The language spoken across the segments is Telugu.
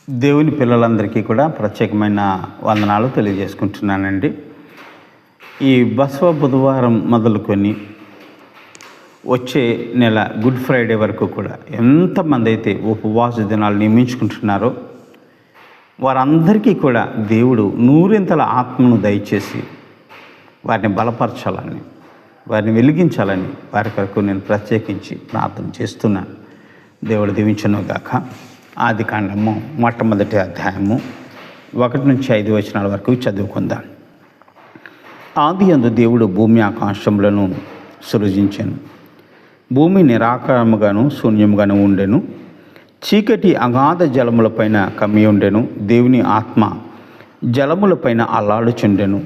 దేవుని పిల్లలందరికీ కూడా ప్రత్యేకమైన వందనాలు తెలియజేసుకుంటున్నానండి. ఈ బసవ బుధవారం మొదలుకొని వచ్చే నెల గుడ్ ఫ్రైడే వరకు కూడా ఎంతమంది అయితే ఉపవాస దినాలు నియమించుకుంటున్నారో వారందరికీ కూడా దేవుడు నూరింతల ఆత్మను దయచేసి వారిని బలపరచాలని, వారిని వెలిగించాలని వారి కొరకు నేను ప్రత్యేకించి ప్రార్థన చేస్తున్నాను. దేవుడు దీవించును గాక. ఆదికాండము మొట్టమొదటి అధ్యాయము 1-5 వచనాల వరకు చదువుకుందాం. ఆదియందు దేవుడు భూమి ఆకాశములను సృజించెను. భూమి నిరాకారముగాను శూన్యముగాను ఉండెను. చీకటి అగాధ జలములపైన కమ్మి ఉండెను. దేవుని ఆత్మ జలములపైన అల్లాడుచుండెను.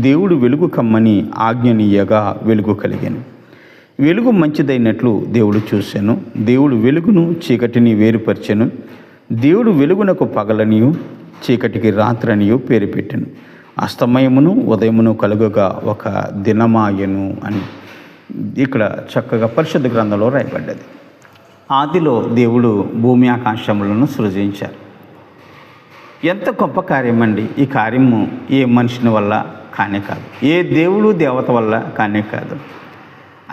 దేవుడు వెలుగు కమ్మని ఆజ్ఞనీయగా వెలుగు కలిగెను. వెలుగు మంచిదైనట్లు దేవుడు చూసెను. దేవుడు వెలుగును చీకటిని వేరుపరిచెను. దేవుడు వెలుగునకు పగలనియు చీకటికి రాత్రనియు పేరు పెట్టెను. అస్తమయమును ఉదయమును కలుగగా ఒక దినమాయను అని ఇక్కడ చక్కగా పరిశుద్ధ గ్రంథంలో రాయబడ్డది. ఆదిలో దేవుడు భూమి ఆకాశములను సృజించారు. ఎంత గొప్ప కార్యమండి! ఈ కార్యము ఏ మనిషిని వల్ల కానే కాదు, ఏ దేవుడు దేవత వల్ల కానే కాదు.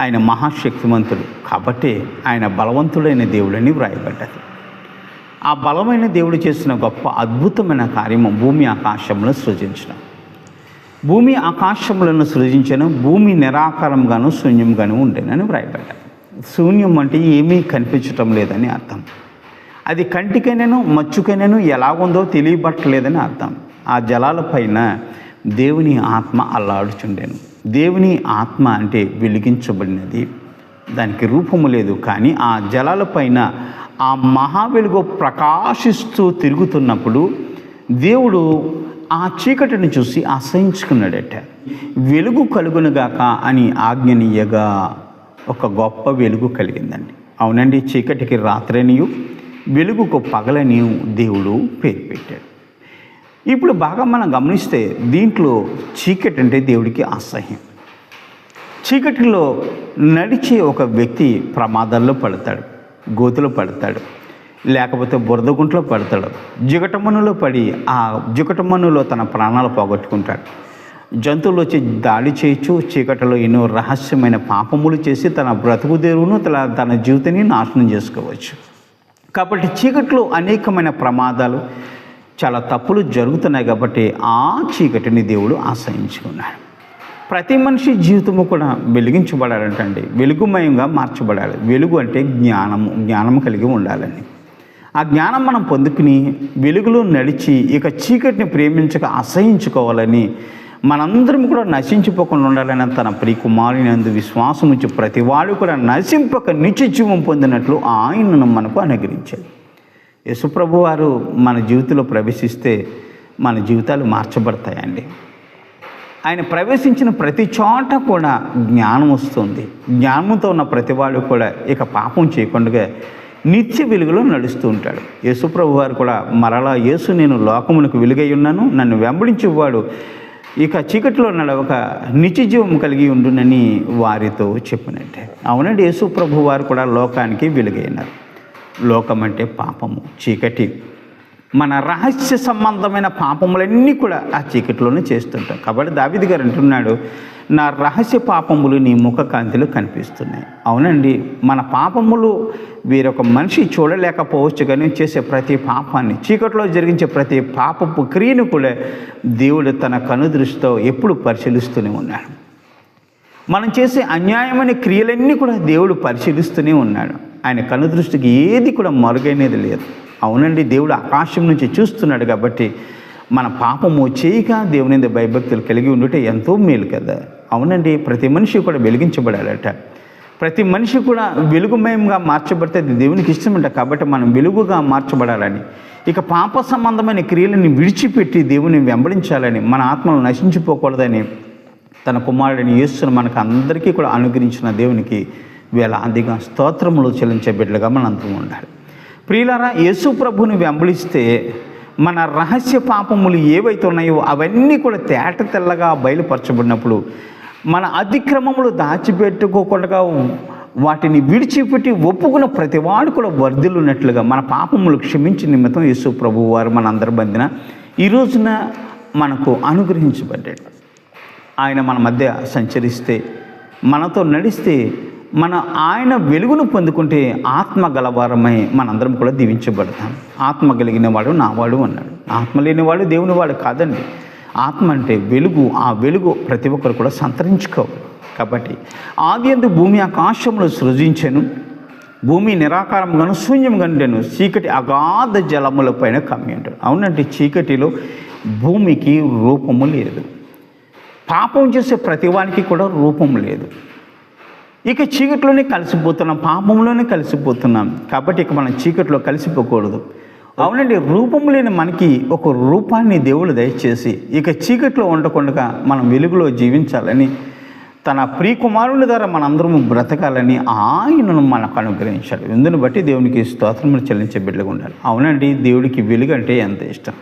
ఆయన మహాశక్తిమంతుడు కాబట్టి ఆయన బలవంతుడైన దేవుడని వ్రాయబడ్డది. ఆ బలమైన దేవుడు చేసిన గొప్ప అద్భుతమైన కార్యము భూమి ఆకాశములను సృజించడం. భూమి ఆకాశములను సృజించను. భూమి నిరాకారంగాను శూన్యంగాను ఉండేనని వ్రాయబడ్డారు. శూన్యం అంటే ఏమీ కనిపించటం లేదని అర్థం. అది కంటికైనాను మచ్చుకైనాను ఎలాగుందో తెలియబట్టలేదని అర్థం. ఆ జలాలపైన దేవుని ఆత్మ అల్లాడుచుండెను. దేవుని ఆత్మ అంటే వెలిగించబడినది, దానికి రూపము లేదు. కానీ ఆ జలాలపైన ఆ మహా వెలుగు ప్రకాశిస్తూ తిరుగుతున్నప్పుడు దేవుడు ఆ చీకటిని చూసి అసహించుకున్నాడట. వెలుగు కలుగునుగాక అని ఆజ్ఞనీయగా ఒక గొప్ప వెలుగు కలిగిందండి. అవునండి, చీకటికి రాత్రనియు వెలుగుకు పగలనియు దేవుడు పేరు పెట్టాడు. ఇప్పుడు బాగా మనం గమనిస్తే దీంట్లో చీకటి అంటే దేవుడికి అసహ్యం. చీకటిలో నడిచే ఒక వ్యక్తి ప్రమాదాల్లో పడతాడు, గోతులో పడతాడు, లేకపోతే బురదగుంట్లో పడతాడు, జిగటమన్నులో పడి ఆ జిగటమన్నులో తన ప్రాణాలు పోగొట్టుకుంటాడు. జంతువులు వచ్చి దాడి చేయొచ్చు. చీకటిలో ఎన్నో రహస్యమైన పాపములు చేసి తన బ్రతుకు తెరువును తన జీవితాన్ని నాశనం చేసుకోవచ్చు. కాబట్టి చీకటిలో అనేకమైన ప్రమాదాలు, చాలా తప్పులు జరుగుతున్నాయి. కాబట్టి ఆ చీకటిని దేవుడు ఆశ్రయించుకున్నాడు. ప్రతి మనిషి జీవితము కూడా వెలిగించబడాలంటండి, వెలుగుమయంగా మార్చబడాలి. వెలుగు అంటే జ్ఞానము కలిగి ఉండాలని. ఆ జ్ఞానం మనం పొందుకుని వెలుగులో నడిచి ఇక చీకటిని ప్రేమించక అసహించుకోవాలని, మనందరం కూడా నశించిపోకుండా ఉండాలని తన ప్రియకుమారుని యందు విశ్వాసం ఉంచి ప్రతి వాడు కూడా నశింపక నిత్య జీవం పొందినట్లు ఆయనను మనకు అనుగ్రహించాడు. యేసుప్రభు వారు మన జీవితంలో ప్రవేశిస్తే మన జీవితాలు మార్చబడతాయండి. ఆయన ప్రవేశించిన ప్రతి చోట కూడా జ్ఞానం వస్తుంది. జ్ఞానంతో ఉన్న ప్రతివాడు కూడా ఇక పాపం చేయకుండా నిత్య వెలుగులో నడుస్తూ ఉంటాడు. యేసుప్రభు వారు కూడా మరలా యేసు నేను లోకమునకు వెలుగై ఉన్నాను, నన్ను వెంబడించేవాడు ఇక చీకటిలో నడవక నిత్య జీవం కలిగి ఉండునని వారితో చెప్పినట్టే. అవునండి, యేసుప్రభు వారు కూడా లోకానికి వెలుగైనారు. లోకం అంటే పాపము, చీకటి. మన రహస్య సంబంధమైన పాపములన్నీ కూడా ఆ చీకటిలోనే చేస్తుంటాం. కాబట్టి దావీదు గారు అంటున్నాడు, నా రహస్య పాపములు నీ ముఖ కాంతిలో కనిపిస్తున్నాయి. అవునండి, మన పాపములు వేరొక మనిషి చూడలేకపోవచ్చు, కానీ చేసే ప్రతి పాపాన్ని, చీకటిలో జరిగించే ప్రతి పాపపు క్రియను కూడా దేవుడు తన కనుదృష్టితో ఎప్పుడు పరిశీలిస్తూనే ఉన్నాడు. మనం చేసే అన్యాయమైన క్రియలన్నీ కూడా దేవుడు పరిశీలిస్తూనే ఉన్నాడు. ఆయన కనుదృష్టికి ఏది కూడా మరుగైనది లేదు. అవునండి, దేవుడు ఆకాశం నుంచి చూస్తున్నాడు. కాబట్టి మన పాపము చేయక దేవుని భయభక్తులు కలిగి ఉండుటే ఎంతో మేలు కదా. అవునండి, ప్రతి మనిషి కూడా వెలిగించబడాలట. ప్రతి మనిషి కూడా వెలుగుమయంగా మార్చబడితే అది దేవునికి ఇష్టమంట. కాబట్టి మనం వెలుగుగా మార్చబడాలని, ఇక పాప సంబంధమైన క్రియలను విడిచిపెట్టి దేవుని వెంబడించాలని, మన ఆత్మలు నశించిపోకూడదని తన కుమారుడిని యేసును మనకు అందరికీ కూడా అనుగ్రహించిన దేవునికి వేలాదిగా స్తోత్రములు చెల్లించే బిడ్డలుగా మనం అందరం ఉండాలి. ప్రియులారా, యేసు ప్రభుని వెంబడిస్తే మన రహస్య పాపములు ఏవైతే ఉన్నాయో అవన్నీ కూడా తేట తెల్లగా బయలుపరచబడినప్పుడు మన అతిక్రమములు దాచిపెట్టుకోకుండా వాటిని విడిచిపెట్టి ఒప్పుకున్న ప్రతివాడు కూడా వర్ధిల్లున్నట్లుగా మన పాపములు క్షమించి నిమిత్తం యేసు ప్రభువు వారు మనందరి మధ్యన ఈ రోజున మనకు అనుగ్రహించబడ్డాడు. ఆయన మన మధ్య సంచరిస్తే, మనతో నడిస్తే, ఆయన వెలుగును పొందుకుంటే ఆత్మ గలవారమై మనందరం కూడా దీవించబడతాం. ఆత్మ కలిగిన వాడు నావాడు అన్నాడు. ఆత్మ లేనివాడు దేవుని వాడు కాదండి. ఆత్మ అంటే వెలుగు. ఆ వెలుగు ప్రతి ఒక్కరు కూడా సంతరించుకోవాలి. కాబట్టి ఆదియందు భూమి ఆకాశములు సృజించెను, భూమి నిరాకారముగాను శూన్యముగా ఉండెను, చీకటి అగాధ జలములపైన కమ్మి ఉంటాడు. అవునంటే చీకటిలో భూమికి రూపము లేదు. పాపం చేసే ప్రతివానికి కూడా రూపం లేదు. ఇక చీకటిలోనే కలిసిపోతున్నాం, పాపంలోనే కలిసిపోతున్నాం. కాబట్టి ఇక మనం చీకటిలో కలిసిపోకూడదు. అవునండి, రూపం లేని మనకి ఒక రూపాన్ని దేవుడు దయచేసి ఇక చీకటిలో ఉండకుండా మనం వెలుగులో జీవించాలని, తన ప్రియకుమారుని ద్వారా మనందరము బ్రతకాలని ఆయనను మనకు అనుగ్రహించాడు. ఇందుని బట్టి దేవునికి స్తోత్రములు చెల్లించే బిడ్డగా ఉండాలి. అవునండి, దేవుడికి వెలుగు అంటే ఎంత ఇష్టం.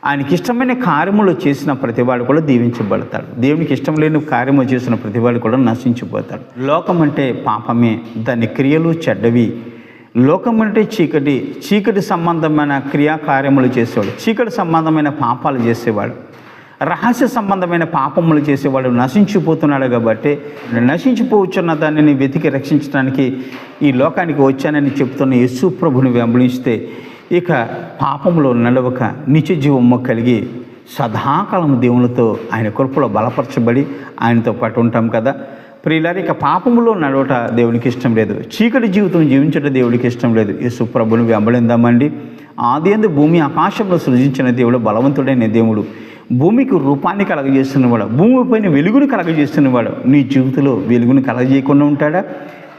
ఆయనకి ఇష్టమైన కార్యములు చేసిన ప్రతివాడు కూడా దీవించబడతాడు. దేవునికి ఇష్టం లేని కార్యము చేసిన ప్రతివాడు కూడా నశించిపోతాడు. లోకం అంటే పాపమే, దాని క్రియలు చెడ్డవి. లోకం అంటే చీకటి, చీకటి సంబంధమైన క్రియాకార్యములు చేసేవాడు, చీకటి సంబంధమైన పాపాలు చేసేవాడు, రహస్య సంబంధమైన పాపములు చేసేవాడు నశించిపోతున్నాడు. కాబట్టి నశించిపోవచ్చున్న దానిని వెతికి రక్షించడానికి ఈ లోకానికి వచ్చానని చెప్తున్న యేసు ప్రభుని వెంబడిస్తే ఇక పాపంలో నడవక నిత్య జీవము కలిగి సదాకాలం దేవునితో ఆయన కృపలో బలపరచబడి ఆయనతో పాటు ఉంటాం కదా. ప్రియులారా, ఇక పాపములో నడవట దేవునికి ఇష్టం లేదు, చీకటి జీవితం జీవించడం దేవుడికి ఇష్టం లేదు. యేసు ప్రభుని వెంబడిందామండి. ఆదియందు భూమి ఆకాశంలో సృజించిన దేవుడు బలవంతుడైన దేవుడు, భూమికి రూపాన్ని కలగజేస్తున్నవాడు, భూమిపైన వెలుగును కలగజేస్తున్నవాడు. నీ జీవితంలో వెలుగును కలగజేయకుండా ఉంటాడా?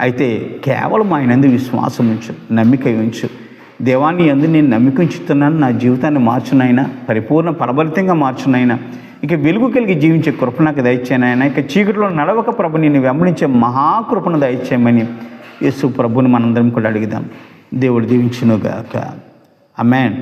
అయితే కేవలం ఆయనందు విశ్వాసం ఉంచు, నమ్మిక ఉంచు. దేవాన్ని యందు నేను నమ్మిక ఉంచుతున్నాను, నా జీవితాన్ని మార్చునైనా, పరిపూర్ణ ఫలభరితంగా మార్చునైనా, ఇక వెలుగు కలిగి జీవించే కృప నాకు దయచేయనైనా, ఇక చీకటిలో నడవక ప్రభు నిన్ను వెంబడించే మహాకృపను దయచేయమని యేసు ప్రభుని మనందరం కూడా అడుగుదాం. దేవుడు దీవించునుగాక. ఆమేన్.